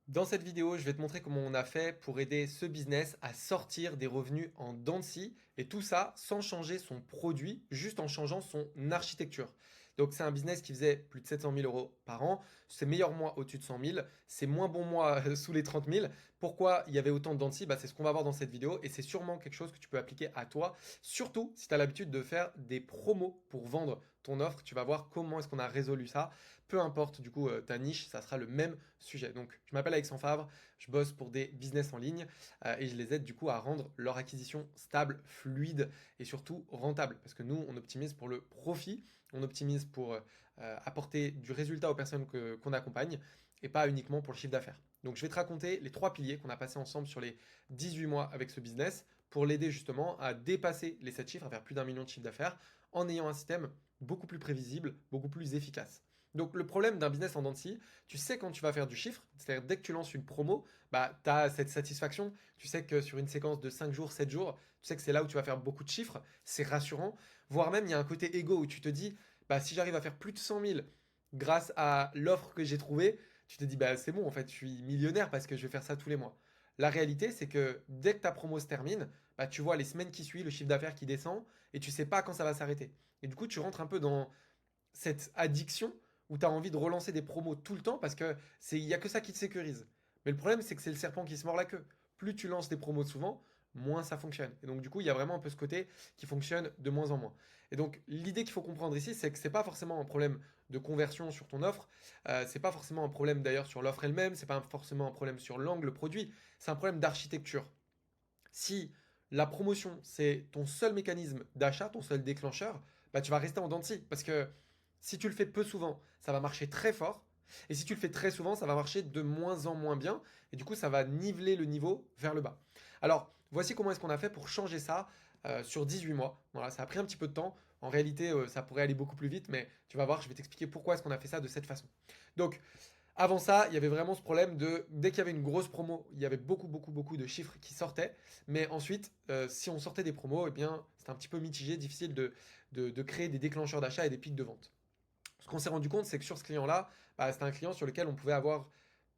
Dans cette vidéo, je vais te montrer comment on a fait pour aider ce business à sortir des revenus en dents de scie et tout ça sans changer son produit, juste en changeant son architecture. Donc c'est un business qui faisait plus de 700 000 euros par an, c'est meilleur mois au-dessus de 100 000, c'est moins bon mois sous les 30 000. Pourquoi il y avait autant de dents de scie? C'est ce qu'on va voir dans cette vidéo et c'est sûrement quelque chose que tu peux appliquer à toi, surtout si tu as l'habitude de faire des promos pour vendre ton offre. Tu vas voir comment est-ce qu'on a résolu ça. Peu importe du coup ta niche, ça sera le même sujet. Donc, je m'appelle Alexandre Favre, je bosse pour des business en ligne et je les aide du coup à rendre leur acquisition stable, fluide et surtout rentable. Parce que nous, on optimise pour le profit, on optimise pour apporter du résultat aux personnes qu'on accompagne et pas uniquement pour le chiffre d'affaires. Donc, je vais te raconter les trois piliers qu'on a passés ensemble sur les 18 mois avec ce business pour l'aider justement à dépasser les 7 chiffres, à faire plus d'un million de chiffre d'affaires en ayant un système beaucoup plus prévisible, beaucoup plus efficace. Donc le problème d'un business en dents de scie, tu sais quand tu vas faire du chiffre, c'est-à-dire dès que tu lances une promo, tu as cette satisfaction, tu sais que sur une séquence de 5 jours, 7 jours, tu sais que c'est là où tu vas faire beaucoup de chiffres, c'est rassurant, voire même il y a un côté égo où tu te dis, si j'arrive à faire plus de 100 000 grâce à l'offre que j'ai trouvée, tu te dis, c'est bon, en fait, je suis millionnaire parce que je vais faire ça tous les mois. La réalité, c'est que dès que ta promo se termine, tu vois les semaines qui suivent, le chiffre d'affaires qui descend, et tu sais pas quand ça va s'arrêter. Et du coup, tu rentres un peu dans cette addiction où tu as envie de relancer des promos tout le temps parce que il y a que ça qui te sécurise. Mais le problème, c'est que c'est le serpent qui se mord la queue. Plus tu lances des promos souvent, moins ça fonctionne. Et donc, du coup, il y a vraiment un peu ce côté qui fonctionne de moins en moins. Et donc, l'idée qu'il faut comprendre ici, c'est que c'est pas forcément un problème de conversion sur ton offre, c'est pas forcément un problème d'ailleurs sur l'offre elle-même, c'est pas forcément un problème sur l'angle produit, c'est un problème d'architecture. Si la promotion, c'est ton seul mécanisme d'achat, ton seul déclencheur, tu vas rester en dents de scie. Parce que si tu le fais peu souvent, ça va marcher très fort. Et si tu le fais très souvent, ça va marcher de moins en moins bien. Et du coup, ça va niveler le niveau vers le bas. Alors, voici comment est-ce qu'on a fait pour changer ça sur 18 mois. Voilà, ça a pris un petit peu de temps. En réalité, ça pourrait aller beaucoup plus vite, mais tu vas voir, je vais t'expliquer pourquoi est-ce qu'on a fait ça de cette façon. Donc, avant ça, il y avait vraiment ce problème de dès qu'il y avait une grosse promo, il y avait beaucoup de chiffres qui sortaient. Mais ensuite, si on sortait des promos, eh bien, c'était un petit peu mitigé, difficile de créer des déclencheurs d'achat et des pics de vente. Ce qu'on s'est rendu compte, c'est que sur ce client-là, c'était un client sur lequel on pouvait avoir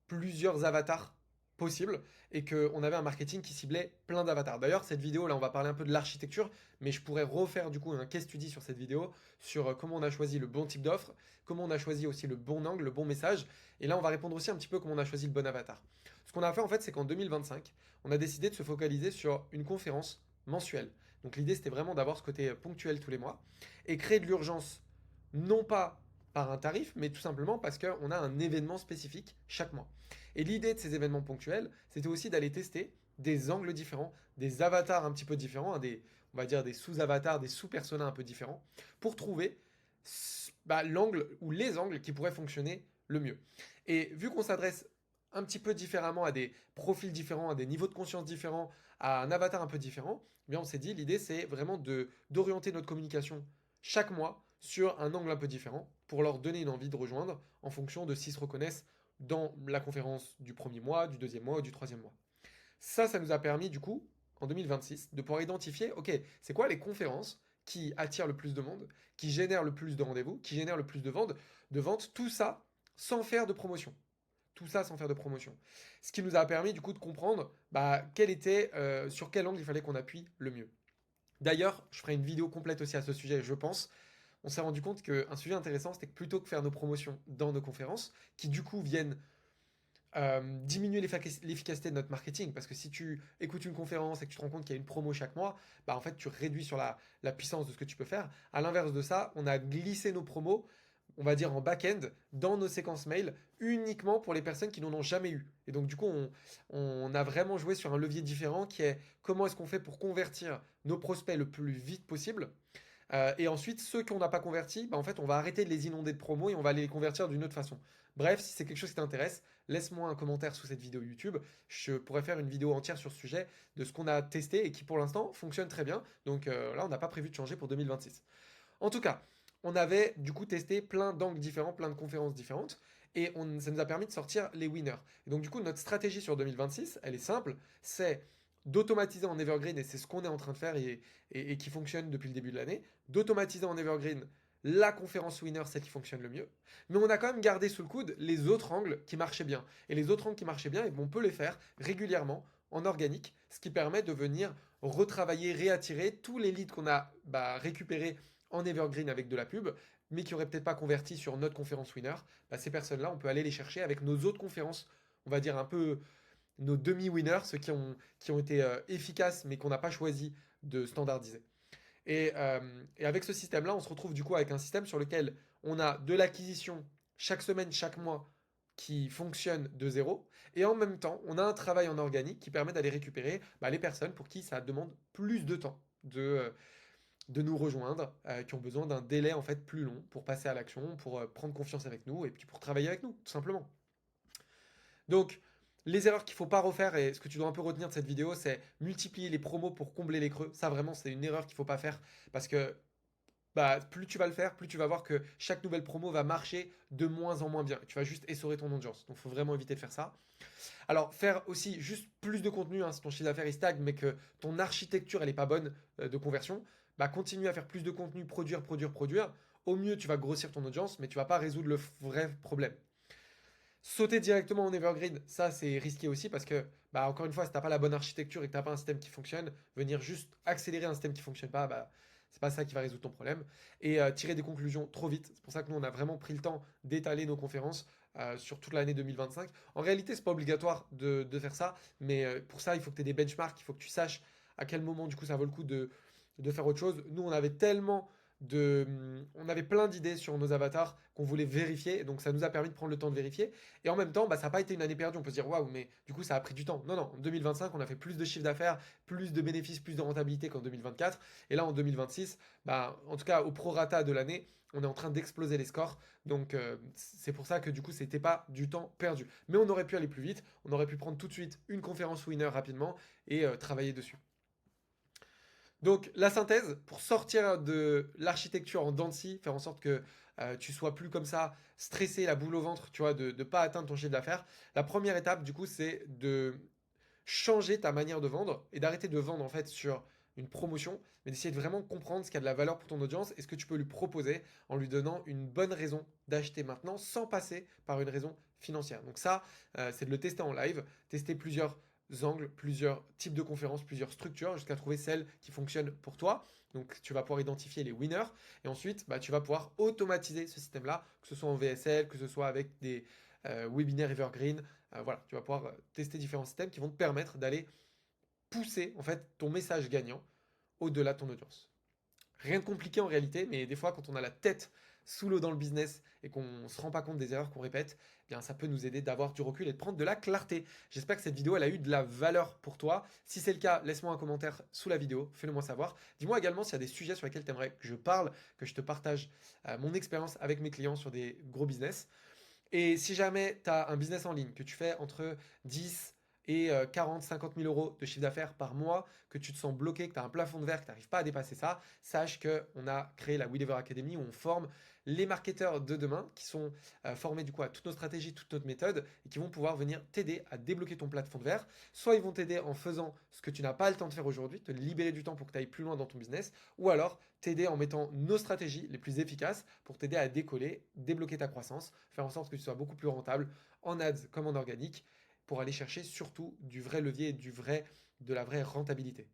plusieurs avatars possibles et qu'on avait un marketing qui ciblait plein d'avatars. D'ailleurs, cette vidéo, là, on va parler un peu de l'architecture, mais je pourrais refaire du coup un case study sur cette vidéo sur comment on a choisi le bon type d'offre, comment on a choisi aussi le bon angle, le bon message. Et là, on va répondre aussi un petit peu comment on a choisi le bon avatar. Ce qu'on a fait en fait, c'est qu'en 2025, on a décidé de se focaliser sur une conférence mensuelle. Donc l'idée, c'était vraiment d'avoir ce côté ponctuel tous les mois et créer de l'urgence, non pas par un tarif, mais tout simplement parce qu'on a un événement spécifique chaque mois. Et l'idée de ces événements ponctuels, c'était aussi d'aller tester des angles différents, des avatars un petit peu différents, on va dire des sous-avatars, des sous-personas un peu différents, pour trouver l'angle ou les angles qui pourraient fonctionner le mieux. Et vu qu'on s'adresse un petit peu différemment à des profils différents, à des niveaux de conscience différents, à un avatar un peu différent, eh bien on s'est dit l'idée c'est vraiment d'orienter notre communication chaque mois sur un angle un peu différent pour leur donner une envie de rejoindre en fonction de s'ils se reconnaissent dans la conférence du premier mois, du deuxième mois ou du troisième mois. Ça nous a permis du coup, en 2026, de pouvoir identifier, ok, c'est quoi les conférences qui attirent le plus de monde, qui génèrent le plus de rendez-vous, qui génèrent le plus de ventes, tout ça sans faire de promotion. Tout ça sans faire de promotion. Ce qui nous a permis du coup de comprendre sur quel angle il fallait qu'on appuie le mieux. D'ailleurs, je ferai une vidéo complète aussi à ce sujet, je pense. On s'est rendu compte qu'un sujet intéressant, c'était que plutôt que faire nos promotions dans nos conférences, qui du coup viennent diminuer l'efficacité de notre marketing, parce que si tu écoutes une conférence et que tu te rends compte qu'il y a une promo chaque mois, en fait tu réduis sur la puissance de ce que tu peux faire. À l'inverse de ça, on a glissé nos promos, on va dire en back-end, dans nos séquences mail, uniquement pour les personnes qui n'en ont jamais eu. Et donc du coup, on a vraiment joué sur un levier différent qui est comment est-ce qu'on fait pour convertir nos prospects le plus vite possible. Et ensuite, ceux qu'on n'a pas convertis, en fait, on va arrêter de les inonder de promos et on va les convertir d'une autre façon. Bref, si c'est quelque chose qui t'intéresse, laisse-moi un commentaire sous cette vidéo YouTube. Je pourrais faire une vidéo entière sur ce sujet de ce qu'on a testé et qui pour l'instant fonctionne très bien. Donc là, on n'a pas prévu de changer pour 2026. En tout cas, on avait du coup testé plein d'angles différents, plein de conférences différentes, et ça nous a permis de sortir les winners. Et donc du coup, notre stratégie sur 2026, elle est simple, c'est d'automatiser en Evergreen, et c'est ce qu'on est en train de faire et qui fonctionne depuis le début de l'année, d'automatiser en Evergreen la conférence winner, celle qui fonctionne le mieux, mais on a quand même gardé sous le coude les autres angles qui marchaient bien. Et les autres angles qui marchaient bien, on peut les faire régulièrement en organique, ce qui permet de venir retravailler, réattirer tous les leads qu'on a récupérés en evergreen avec de la pub, mais qui n'auraient peut-être pas converti sur notre conférence winner. Ces personnes-là, on peut aller les chercher avec nos autres conférences, on va dire un peu nos demi-winners, ceux qui ont été efficaces mais qu'on n'a pas choisi de standardiser. Et avec ce système-là, on se retrouve du coup avec un système sur lequel on a de l'acquisition chaque semaine, chaque mois qui fonctionne de zéro. Et en même temps, on a un travail en organique qui permet d'aller récupérer les personnes pour qui ça demande plus de temps de nous rejoindre, qui ont besoin d'un délai en fait plus long pour passer à l'action, pour prendre confiance avec nous et puis pour travailler avec nous, tout simplement. Donc, les erreurs qu'il ne faut pas refaire, et ce que tu dois un peu retenir de cette vidéo, c'est multiplier les promos pour combler les creux. Ça, vraiment, c'est une erreur qu'il ne faut pas faire parce que plus tu vas le faire, plus tu vas voir que chaque nouvelle promo va marcher de moins en moins bien. Tu vas juste essorer ton audience. Donc, il faut vraiment éviter de faire ça. Alors, faire aussi juste plus de contenu, si ton chiffre d'affaires il stagne, mais que ton architecture, elle n'est pas bonne de conversion, continue à faire plus de contenu, produire, produire, produire. Au mieux, tu vas grossir ton audience, mais tu vas pas résoudre le vrai problème. Sauter directement en evergreen, ça c'est risqué aussi parce que, encore une fois, si t'as pas la bonne architecture et que t'as pas un système qui fonctionne, venir juste accélérer un système qui fonctionne pas, c'est pas ça qui va résoudre ton problème. Et tirer des conclusions trop vite. C'est pour ça que nous on a vraiment pris le temps d'étaler nos conférences sur toute l'année 2025. En réalité, c'est pas obligatoire de faire ça, mais pour ça, il faut que tu aies des benchmarks, il faut que tu saches à quel moment du coup ça vaut le coup de faire autre chose. Nous, on avait tellement on avait plein d'idées sur nos avatars qu'on voulait vérifier, donc ça nous a permis de prendre le temps de vérifier. Et en même temps, ça n'a pas été une année perdue. On peut se dire, waouh, mais du coup, ça a pris du temps. Non, non, en 2025, on a fait plus de chiffre d'affaires, plus de bénéfices, plus de rentabilité qu'en 2024. Et là, en 2026, en tout cas, au prorata de l'année, on est en train d'exploser les scores. Donc, c'est pour ça que du coup, c'était pas du temps perdu. Mais on aurait pu aller plus vite. On aurait pu prendre tout de suite une conférence winner rapidement et travailler dessus. Donc la synthèse, pour sortir de l'architecture en dents de scie, faire en sorte que tu sois plus comme ça, stressé, la boule au ventre, tu vois, de ne pas atteindre ton chiffre d'affaires, la première étape du coup c'est de changer ta manière de vendre et d'arrêter de vendre en fait sur une promotion, mais d'essayer de vraiment comprendre ce qui a de la valeur pour ton audience et ce que tu peux lui proposer en lui donnant une bonne raison d'acheter maintenant sans passer par une raison financière. Donc ça, c'est de le tester en live, tester plusieurs angles, plusieurs types de conférences, plusieurs structures jusqu'à trouver celle qui fonctionne pour toi. Donc tu vas pouvoir identifier les winners et ensuite tu vas pouvoir automatiser ce système-là, que ce soit en VSL, que ce soit avec des webinaires evergreen. Voilà, tu vas pouvoir tester différents systèmes qui vont te permettre d'aller pousser en fait ton message gagnant au-delà de ton audience. Rien de compliqué en réalité, mais des fois quand on a la tête sous l'eau dans le business et qu'on ne se rend pas compte des erreurs qu'on répète, ça peut nous aider d'avoir du recul et de prendre de la clarté. J'espère que cette vidéo elle a eu de la valeur pour toi. Si c'est le cas, laisse-moi un commentaire sous la vidéo, fais-le moi savoir. Dis-moi également s'il y a des sujets sur lesquels tu aimerais que je parle, que je te partage mon expérience avec mes clients sur des gros business. Et si jamais tu as un business en ligne, que tu fais entre 10 et 40, 50 000 euros de chiffre d'affaires par mois, que tu te sens bloqué, que tu as un plafond de verre, que tu n'arrives pas à dépasser ça, sache qu'on a créé la WeDever Academy où on forme les marketeurs de demain qui sont formés du coup à toutes nos stratégies, toutes notre méthode et qui vont pouvoir venir t'aider à débloquer ton plafond de verre. Soit ils vont t'aider en faisant ce que tu n'as pas le temps de faire aujourd'hui, te libérer du temps pour que tu ailles plus loin dans ton business, ou alors t'aider en mettant nos stratégies les plus efficaces pour t'aider à décoller, débloquer ta croissance, faire en sorte que tu sois beaucoup plus rentable en ads comme en organique pour aller chercher surtout du vrai levier et de la vraie rentabilité.